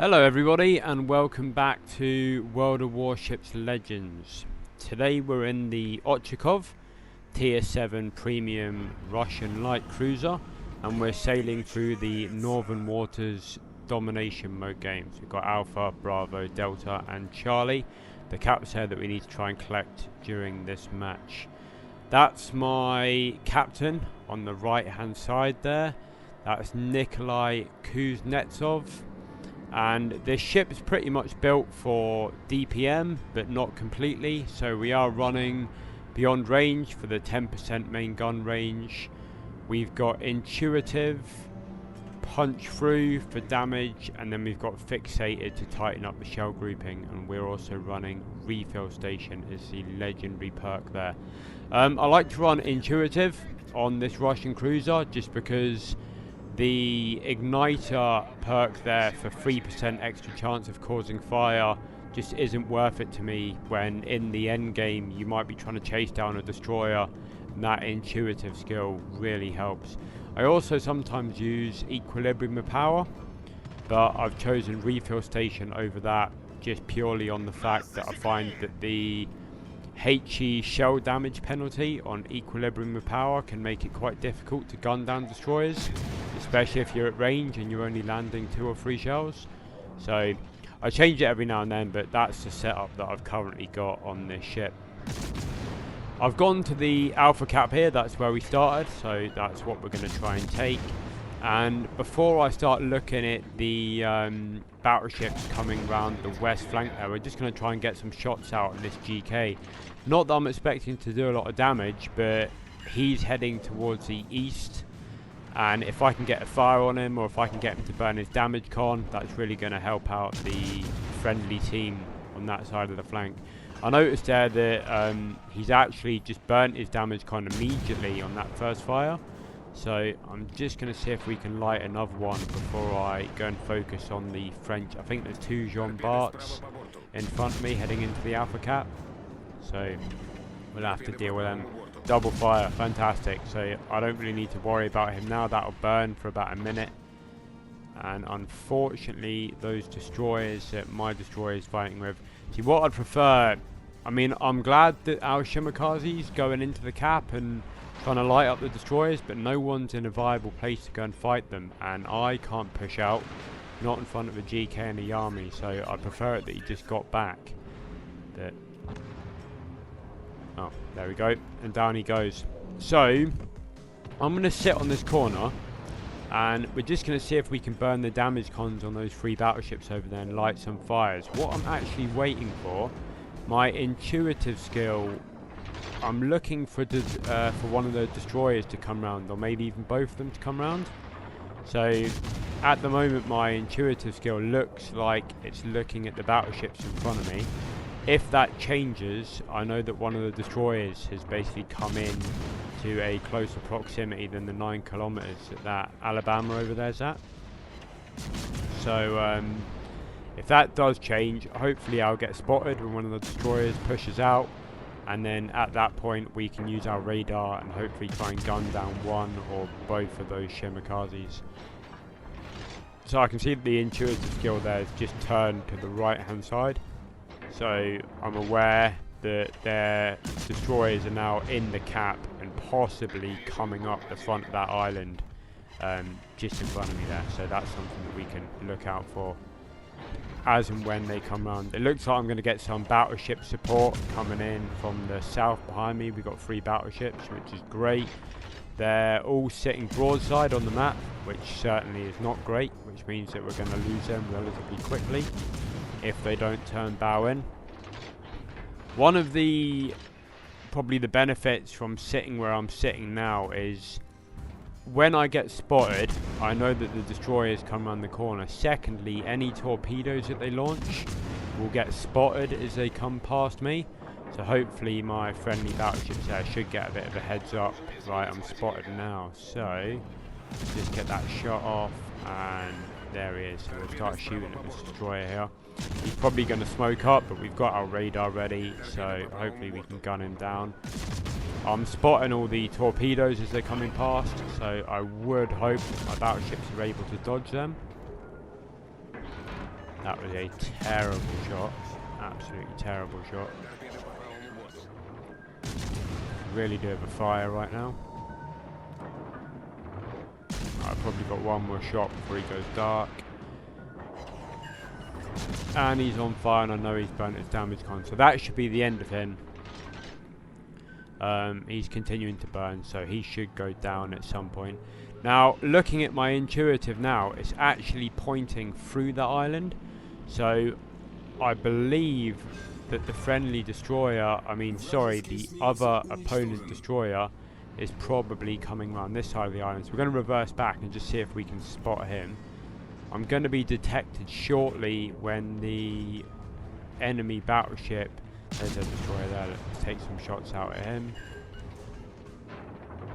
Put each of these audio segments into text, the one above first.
Hello everybody and welcome back to World of Warships Legends. Today we're in the Ochakov Tier 7 Premium Russian Light Cruiser and we're sailing through the Northern Waters Domination Mode games. We've got Alpha, Bravo, Delta and Charlie, the caps here that we need to try and collect during this match. That's my captain on the right hand side there. That's Nikolai Kuznetsov. And this ship is pretty much built for DPM, but not completely. So we are running beyond range for the 10% main gun range. We've got intuitive, punch through for damage, and then we've got fixated to tighten up the shell grouping. And we're also running refill station as the legendary perk there. I like to run intuitive on this Russian cruiser just because the igniter perk there for 3% extra chance of causing fire just isn't worth it to me when in the end game you might be trying to chase down a destroyer, and that intuitive skill really helps. I also sometimes use equilibrium of power, but I've chosen refill station over that just purely on the fact that I find that the HE shell damage penalty on equilibrium of power can make it quite difficult to gun down destroyers, especially if you're at range and you're only landing 2 or 3 shells. So I change it every now and then, but that's the setup that I've currently got on this ship. I've gone to the Alpha cap here, that's where we started, so that's what we're going to try and take. And before I start looking at the battleships coming round the west flank there, we're just going to try and get some shots out on this GK. Not that I'm expecting to do a lot of damage, but he's heading towards the east, and if I can get a fire on him, or if I can get him to burn his damage con, that's really going to help out the friendly team on that side of the flank. I noticed there that he's actually just burnt his damage con immediately on that first fire. So I'm just going to see if we can light another one before I go and focus on the French. I think there's 2 Jean Barts in front of me heading into the Alpha cap. So we'll have to deal with them. Double fire, fantastic. So I don't really need to worry about him now. That'll burn for about a minute. And unfortunately, those destroyers that my destroyer is fighting with. See, what I'd prefer, I mean, I'm glad that our Shimakaze's going into the cap and trying to light up the destroyers, but no one's in a viable place to go and fight them, and I can't push out, not in front of a GK and a Yami, so I prefer it that he just got back. But oh, there we go, and down he goes. So I'm going to sit on this corner, and we're just going to see if we can burn the damage cons on those 3 battleships over there and light some fires. What I'm actually waiting for, my intuitive skill, I'm looking for one of the destroyers to come round, or maybe even both of them to come round. So at the moment my intuitive skill looks like it's looking at the battleships in front of me. If that changes, I know that one of the destroyers has basically come in to a closer proximity than the 9 kilometers that Alabama over there's at. So if that does change, hopefully I'll get spotted when one of the destroyers pushes out. And then at that point we can use our radar and hopefully try and gun down one or both of those Shimikazes. So I can see that the intuitive skill there is just turned to the right hand side. So I'm aware that their destroyers are now in the cap and possibly coming up the front of that island just in front of me there. So that's something that we can look out for as and when they come round. It looks like I'm going to get some battleship support coming in from the south behind me. We've got 3 battleships, which is great. They're all sitting broadside on the map, which certainly is not great, which means that we're going to lose them relatively quickly if they don't turn bow in. One of the probably the benefits from sitting where I'm sitting now is when I get spotted, I know that the destroyers come around the corner. Secondly, any torpedoes that they launch will get spotted as they come past me. So hopefully my friendly battleships there should get a bit of a heads up. Right, I'm spotted now. So just get that shot off, and there he is. So we'll start shooting at this destroyer here. He's probably going to smoke up, but we've got our radar ready, so hopefully we can gun him down. I'm spotting all the torpedoes as they're coming past, so I would hope my battleships are able to dodge them. That was a terrible shot. Absolutely terrible shot. Really do have a fire right now. I've probably got one more shot before he goes dark. And he's on fire, and I know he's burnt his damage con, so that should be the end of him. He's continuing to burn, so he should go down at some point. Now, looking at my intuitive now, it's actually pointing through the island. So, I believe that the friendly destroyer, the other opponent destroyer, is probably coming around this side of the island. So we're going to reverse back and just see if we can spot him. I'm going to be detected shortly when the enemy battleship, there's a destroyer there, let's take some shots out at him.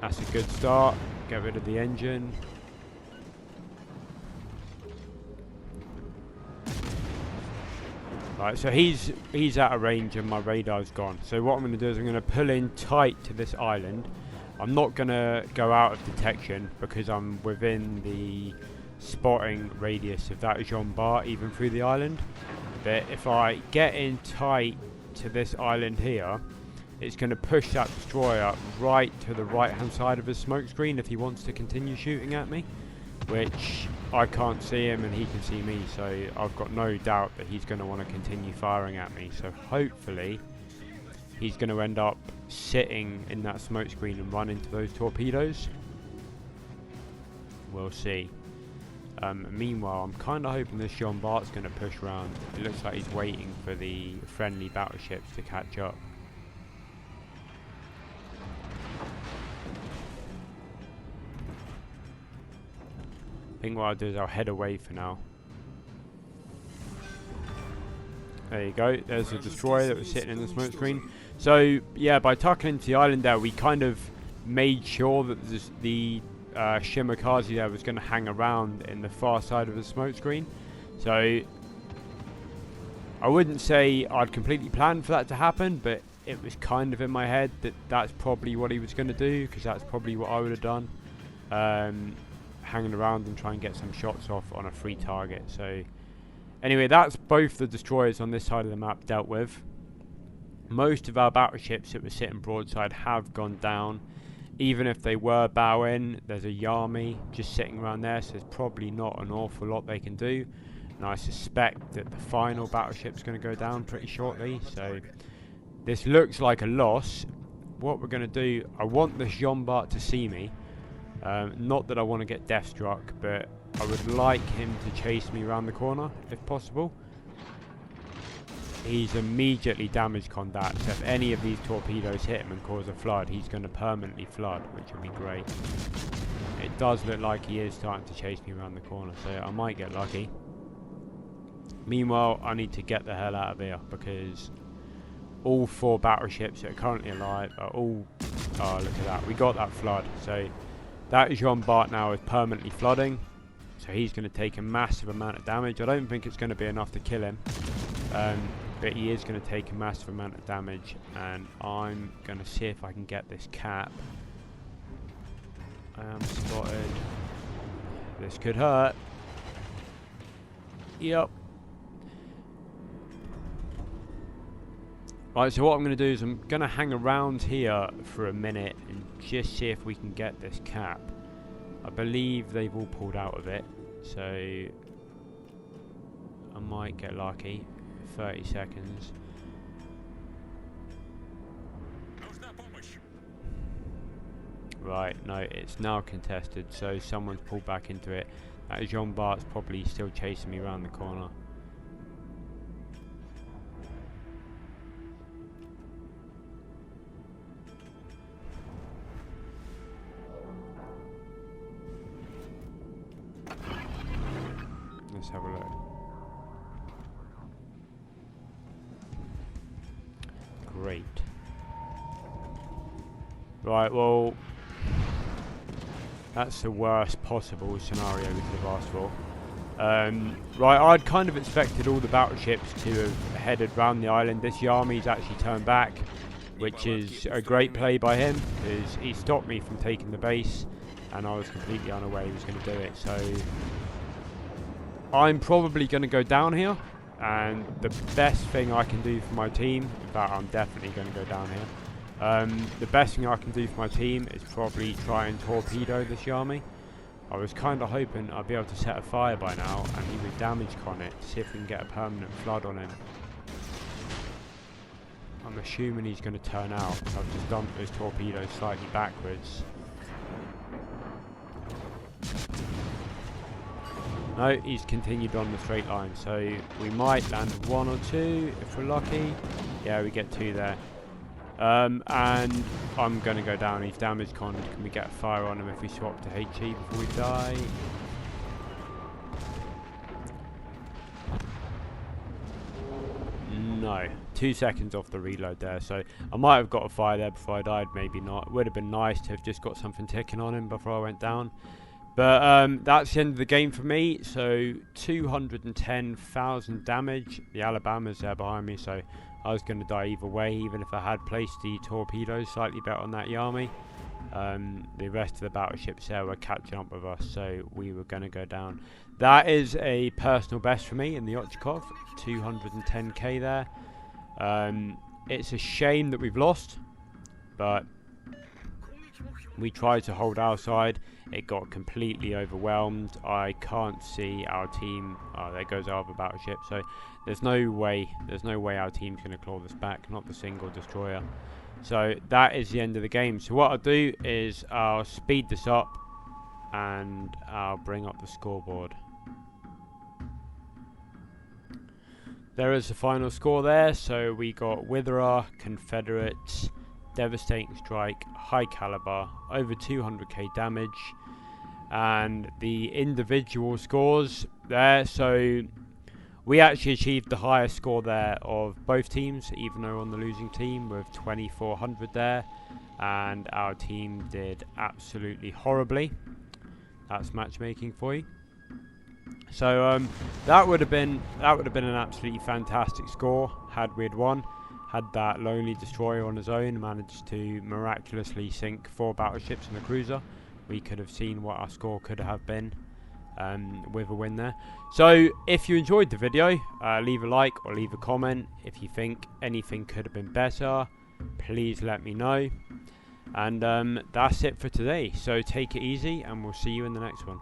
That's a good start. Get rid of the engine. Right, so he's out of range and my radar's gone. So what I'm going to do is I'm going to pull in tight to this island. I'm not going to go out of detection because I'm within the spotting radius of that Jean Bart, even through the island. But if I get in tight to this island here, it's going to push that destroyer right to the right hand side of his smoke screen if he wants to continue shooting at me, which I can't see him and he can see me, so I've got no doubt that he's going to want to continue firing at me. So hopefully he's going to end up sitting in that smoke screen and run into those torpedoes. We'll see. Meanwhile, I'm kind of hoping this Jean Bart's going to push around. It looks like he's waiting for the friendly battleships to catch up. I think what I'll do is I'll head away for now. There you go. There's a destroyer that was sitting in the smoke screen. So, yeah, by tucking into the island there, we kind of made sure that the Shimakaze there was going to hang around in the far side of the smoke screen. So, I wouldn't say I'd completely planned for that to happen, but it was kind of in my head that that's probably what he was going to do, because that's probably what I would have done. Hanging around and try and get some shots off on a free target. So anyway, that's both the destroyers on this side of the map dealt with. Most of our battleships that were sitting broadside have gone down. Even if they were bowing, there's a Yami just sitting around there, so there's probably not an awful lot they can do. And I suspect that the final battleship's going to go down pretty shortly. So this looks like a loss. What we're going to do, I want the Jean Bart to see me. Not that I want to get death struck, but I would like him to chase me around the corner if possible. He's immediately damage con that, so if any of these torpedoes hit him and cause a flood, he's going to permanently flood, which would be great. It does look like he is starting to chase me around the corner, so I might get lucky. Meanwhile, I need to get the hell out of here, because all 4 battleships that are currently alive are all... Oh, look at that. We got that flood, so... That Jean Bart now is permanently flooding, so he's going to take a massive amount of damage. I don't think it's going to be enough to kill him, but he is going to take a massive amount of damage, and I'm going to see if I can get this cap. I am spotted. This could hurt. Yep. Right, so what I'm going to do is I'm going to hang around here for a minute and just see if we can get this cap. I believe they've all pulled out of it, so I might get lucky. 30 seconds. Right, no, it's now contested, so someone's pulled back into it. That Jean Bart's probably still chasing me around the corner. Let's have a look. Great. Right, well, that's the worst possible scenario we could have asked for. Right, I'd kind of expected all the battleships to have headed round the island. This Yami's actually turned back, which is a great play by him, because he stopped me from taking the base, and I was completely unaware he was going to do it. So I'm probably going to go down here, and the best thing I can do for my team, in fact I'm definitely going to go down here, the best thing I can do for my team is probably try and torpedo this Yami. I was kind of hoping I'd be able to set a fire by now and he would damage con it to see if we can get a permanent flood on him. I'm assuming he's going to turn out, so I've just dumped those torpedoes slightly backwards. No, he's continued on the straight line, so we might land 1 or 2 if we're lucky. Yeah, we get 2 there. And I'm going to go down. He's damage con. Can we get a fire on him if we swap to HE before we die? No. 2 seconds off the reload there, so I might have got a fire there before I died, maybe not. It would have been nice to have just got something ticking on him before I went down. But that's the end of the game for me. So 210,000 damage. The Alabama's there behind me, so I was going to die either way, even if I had placed the torpedoes slightly better on that Yami. The rest of the battleships there were catching up with us, so we were going to go down. That is a personal best for me in the Ochakov, 210k there. It's a shame that we've lost, but we tried to hold our side. It got completely overwhelmed. I can't see our team. Oh, there goes our other battleship. So there's no way our team's going to claw this back. Not the single destroyer. So that is the end of the game. So what I'll do is I'll speed this up and I'll bring up the scoreboard. There is the final score there. So we got Witherer, Confederates, Devastating Strike, High Caliber, over 200k damage, and the individual scores there. So we actually achieved the highest score there of both teams, even though on the losing team with 2400 there, and our team did absolutely horribly. That's matchmaking for you. So that would have been an absolutely fantastic score had we had won. Had that lonely destroyer on his own managed to miraculously sink 4 battleships and a cruiser, we could have seen what our score could have been with a win there. So if you enjoyed the video, leave a like or leave a comment. If you think anything could have been better, please let me know. And that's it for today. So take it easy and we'll see you in the next one.